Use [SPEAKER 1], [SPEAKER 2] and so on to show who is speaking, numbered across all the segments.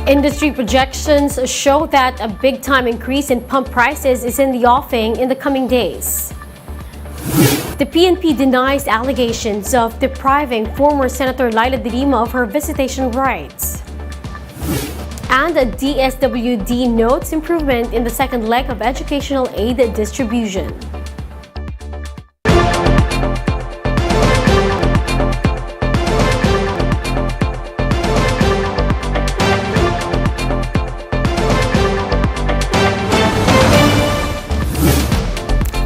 [SPEAKER 1] Industry projections show that a big-time increase in pump prices is in the offing in the coming days. The PNP denies allegations of depriving former Senator Laila de Lima of her visitation rights. And the DSWD notes improvement in the second leg of educational aid distribution.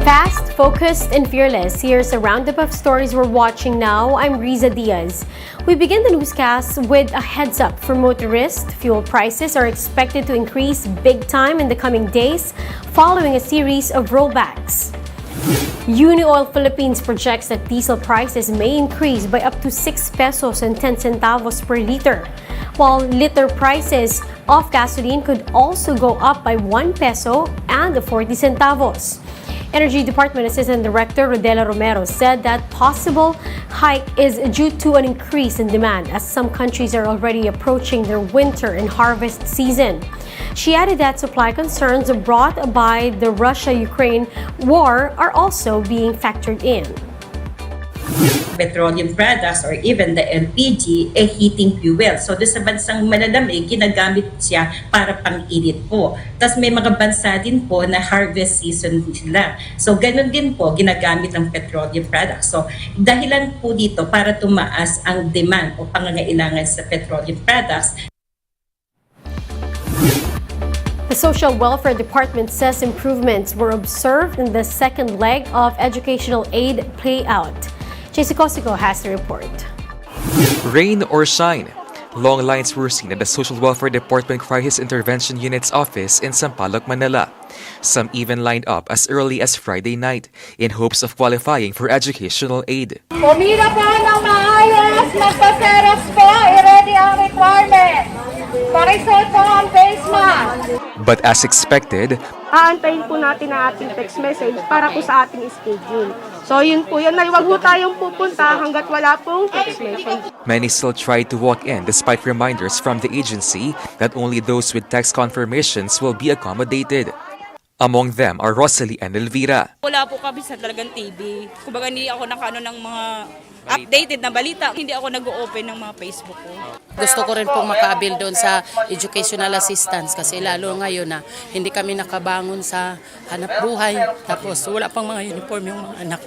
[SPEAKER 1] Fast, focused, and fearless. Here's a roundup of stories we're watching now. I'm Riza Diaz. We begin the newscast with a heads up for motorists. Fuel prices are expected to increase big time in the coming days following a series of rollbacks. Unioil Philippines projects that diesel prices may increase by up to 6 pesos and 10 centavos per liter, while liter prices of gasoline could also go up by 1 peso and 40 centavos. Energy Department Assistant Director Rodela Romero said that possible hike is due to an increase in demand as some countries are already approaching their winter and harvest season. She added that supply concerns brought by the Russia-Ukraine war are also being factored in.
[SPEAKER 2] Petroleum products or even the LPG, heating fuel. So doon sa bansang malalamig, ginagamit siya para pang-init po. Tapos may mga bansa din po na harvest season sila. So ganun din po, ginagamit ng petroleum products. So dahilan po dito para tumaas ang demand o pangangailangan sa petroleum products.
[SPEAKER 1] The Social Welfare Department says improvements were observed in the second leg of educational aid payout. JC Cosico has the report.
[SPEAKER 3] Rain or shine, long lines were seen at the Social Welfare Department Crisis Intervention Unit's office in Sampaloc, Manila. Some even lined up as early as Friday night in hopes of qualifying for educational aid.
[SPEAKER 4] Pumila po ng maayos, magpa-xerox po, i-ready ang requirement. Pakisuot po ang face mask.
[SPEAKER 3] But as expected,
[SPEAKER 5] aantayin po natin ang ating text message para po sa ating schedule. So yun po yun, huwag po tayong pupunta hanggat wala pong text message.
[SPEAKER 3] many still tried to walk in despite reminders from the agency that only those with text confirmations will be accommodated. Among them are Rosalie and Elvira.
[SPEAKER 6] Wala po kami sa talagang TV. Kumbaga hindi ako nakano ng mga updated na balita. Hindi ako nag-open ng mga Facebook ko.
[SPEAKER 7] Gusto ko rin pong makabil doon sa educational assistance kasi lalo ngayon na hindi kami nakabangon sa hanap buhay. Tapos wala pang mga uniform yung mga anak.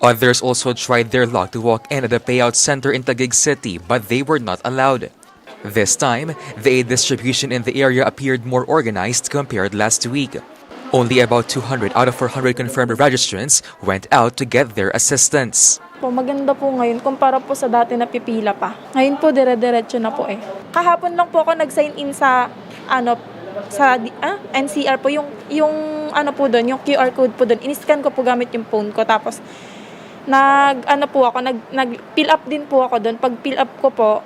[SPEAKER 3] Others also tried their luck to walk in at the payout center in Taguig City, but they were not allowed. This time, the aid distribution in the area appeared more organized compared last week. Only about 200 out of 400 confirmed registrants went out to get their assistance.
[SPEAKER 8] Maganda po ngayon kumpara po sa dati na pipila pa. Ngayon po dire-diretso na po eh. Kahapon lang po ako nag-sign in sa NCR po yung po doon, yung QR code po doon. In-scan ko po gamit yung phone ko tapos nag-fill up din po ako doon. Pag fill up ko po,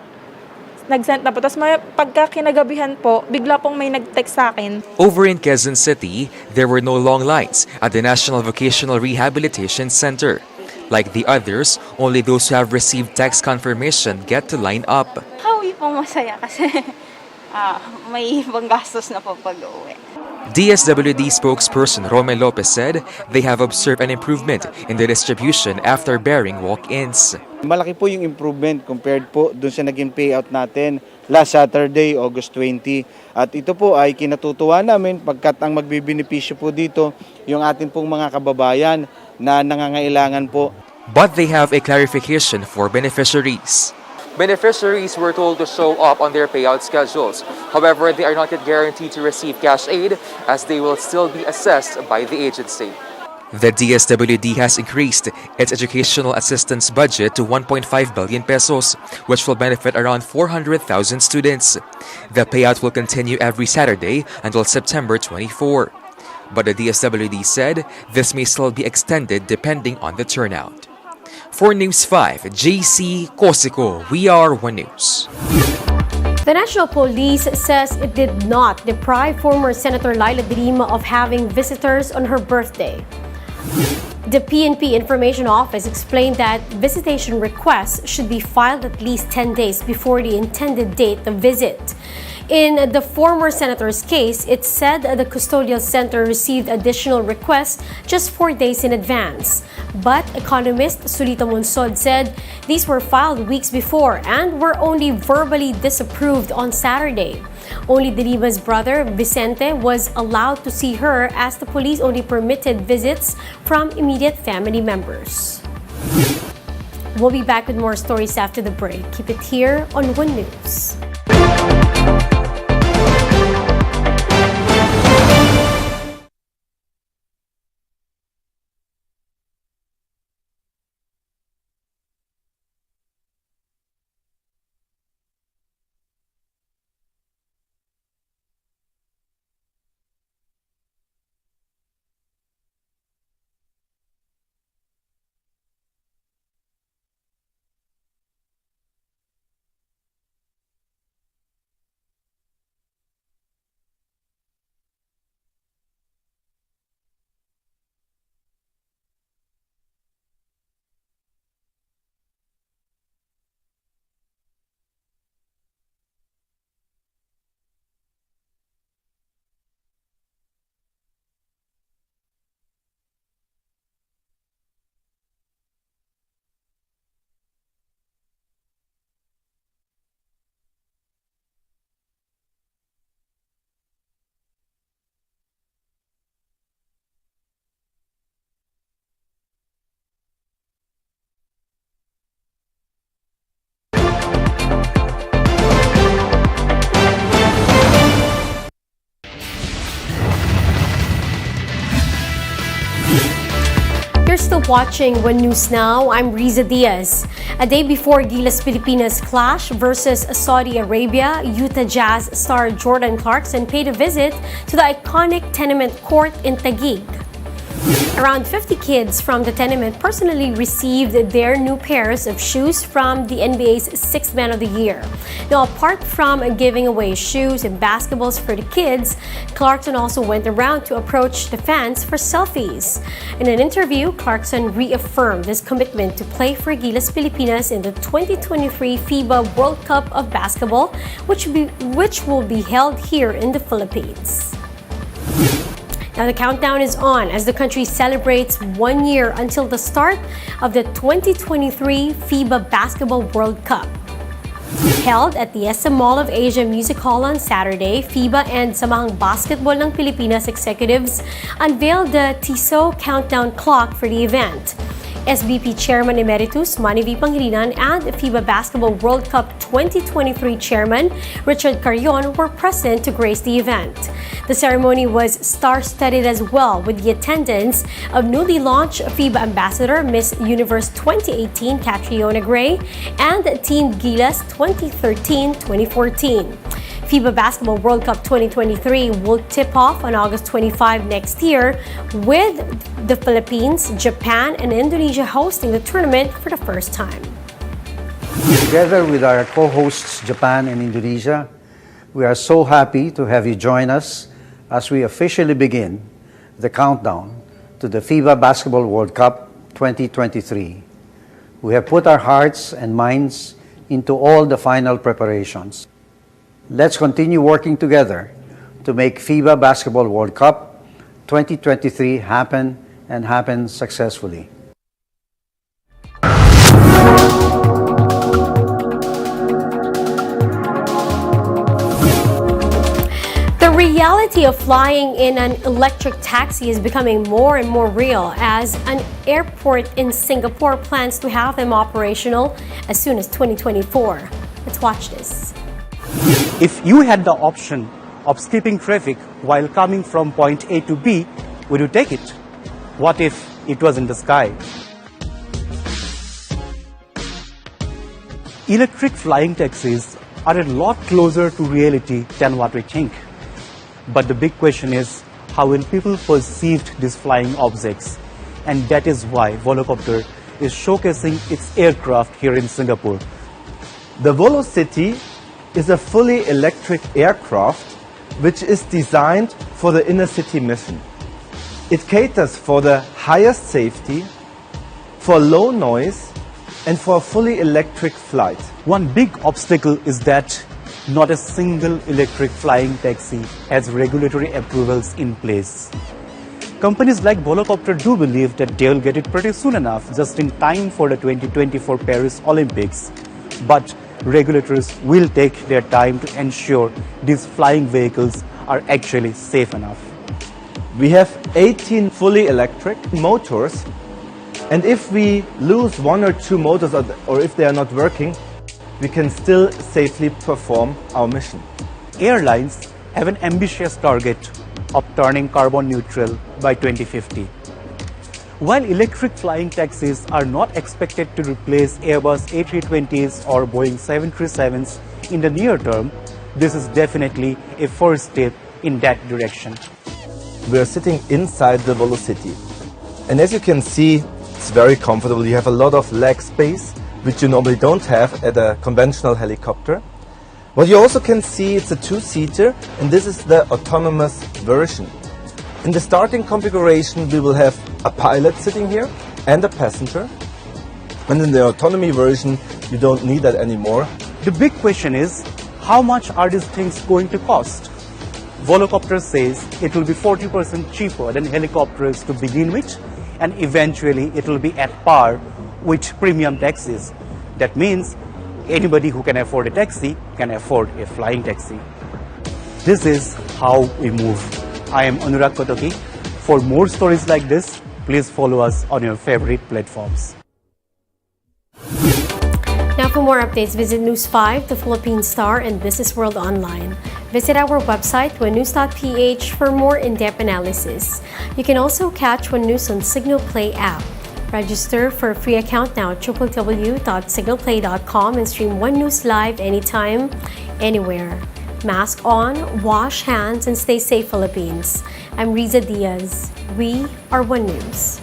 [SPEAKER 8] nag-send na po. Tapos pagka kinagabihan po, bigla pong may nag-text sa akin.
[SPEAKER 3] Over in Quezon City, there were no long lines at the National Vocational Rehabilitation Center. Like the others, only those who have received text confirmation get to line up.
[SPEAKER 9] Hawi po masaya kasi may ibang gastos na po pag-uwi.
[SPEAKER 3] DSWD spokesperson Romel Lopez said they have observed an improvement in the distribution after bearing walk-ins.
[SPEAKER 10] Malaki po yung improvement compared po dun sa naging payout natin last Saturday, August 20. At ito po ay kinatutuwa namin pagkat ang magbibenepisyo po dito yung atin pong mga kababayan na nangangailangan po.
[SPEAKER 3] But they have a clarification for beneficiaries. Beneficiaries were told to show up on their payout schedules. However, they are not yet guaranteed to receive cash aid as they will still be assessed by the agency. The DSWD has increased its educational assistance budget to 1.5 billion pesos, which will benefit around 400,000 students. The payout will continue every Saturday until September 24. But the DSWD said this may still be extended depending on the turnout. For News 5, JC Cosico, We Are One News.
[SPEAKER 1] The National Police says it did not deprive former Senator Laila de Lima of having visitors on her birthday. The PNP Information Office explained that visitation requests should be filed at least 10 days before the intended date of visit. In the former senator's case, it said the custodial center received additional requests just 4 days in advance. But economist Sulita Monsod said these were filed weeks before and were only verbally disapproved on Saturday. Only De Lima's brother, Vicente, was allowed to see her as the police only permitted visits from immediate family members. We'll be back with more stories after the break. Keep it here on One News. You're still watching One News Now. I'm Riza Diaz. A day before Gilas Pilipinas clash versus Saudi Arabia, Utah Jazz star Jordan Clarkson paid a visit to the iconic tenement court in Taguig. Around 50 kids from the tenement personally received their new pairs of shoes from the NBA's Sixth Man of the Year. Now, apart from giving away shoes and basketballs for the kids, Clarkson also went around to approach the fans for selfies. In an interview, Clarkson reaffirmed his commitment to play for Gilas Pilipinas in the 2023 FIBA World Cup of Basketball, which will be held here in the Philippines. Now the countdown is on as the country celebrates 1 year until the start of the 2023 FIBA Basketball World Cup. Held at the SM Mall of Asia Music Hall on Saturday, FIBA and Samahang Basketball ng Pilipinas executives unveiled the Tissot countdown clock for the event. SBP Chairman Emeritus Manny V. Pangilinan and FIBA Basketball World Cup 2023 Chairman Richard Carrion were present to grace the event. The ceremony was star-studded as well, with the attendance of newly launched FIBA Ambassador Miss Universe 2018 Catriona Gray and Team Gilas 2013-2014. FIBA Basketball World Cup 2023 will tip off on August 25 next year, with the Philippines, Japan, and Indonesia hosting the tournament for the first time.
[SPEAKER 11] Together with our co-hosts Japan and Indonesia, we are so happy to have you join us as we officially begin the countdown to the FIBA Basketball World Cup 2023. We have put our hearts and minds into all the final preparations. Let's continue working together to make FIBA Basketball World Cup 2023 happen and happen successfully.
[SPEAKER 1] The reality of flying in an electric taxi is becoming more and more real as an airport in Singapore plans to have them operational as soon as 2024. Let's watch this.
[SPEAKER 12] If you had the option of skipping traffic while coming from point A to B, would you take it? What if it was in the sky? Electric flying taxis are a lot closer to reality than what we think. But the big question is, how will people perceive these flying objects? And that is why Volocopter is showcasing its aircraft here in Singapore.
[SPEAKER 13] The Volocity is a fully electric aircraft which is designed for the inner city mission. It caters for the highest safety, for low noise, and for a fully electric flight.
[SPEAKER 12] One big obstacle is that not a single electric flying taxi has regulatory approvals in place. Companies like Volocopter do believe that they'll get it pretty soon enough, just in time for the 2024 Paris Olympics. But regulators will take their time to ensure these flying vehicles are actually safe enough.
[SPEAKER 13] We have 18 fully electric motors, and if we lose one or two motors or if they are not working, we can still safely perform our mission.
[SPEAKER 12] Airlines have an ambitious target of turning carbon neutral by 2050. While electric flying taxis are not expected to replace Airbus A320s or Boeing 737s in the near term, this is definitely a first step in that direction.
[SPEAKER 13] We are sitting inside the Volocity, and as you can see, it's very comfortable. You have a lot of leg space, which you normally don't have at a conventional helicopter. What you also can see, it's a two-seater, and this is the autonomous version. In the starting configuration, we will have a pilot sitting here and a passenger. And in the autonomy version, you don't need that anymore.
[SPEAKER 12] The big question is, how much are these things going to cost? Volocopter says it will be 40% cheaper than helicopters to begin with, and eventually it will be at par with premium taxis. That means anybody who can afford a taxi can afford a flying taxi. This is how we move. I am Anurag Kotoki. For more stories like this, please follow us on your favorite platforms.
[SPEAKER 1] Now for more updates, visit News 5, the Philippine Star, and Business World Online. Visit our website, onenews.ph, for more in-depth analysis. You can also catch One News on Signal Play app. Register for a free account now at www.signalplay.com and stream One News live anytime, anywhere. Mask on, wash hands, and stay safe, Philippines. I'm Riza Diaz. We are One News.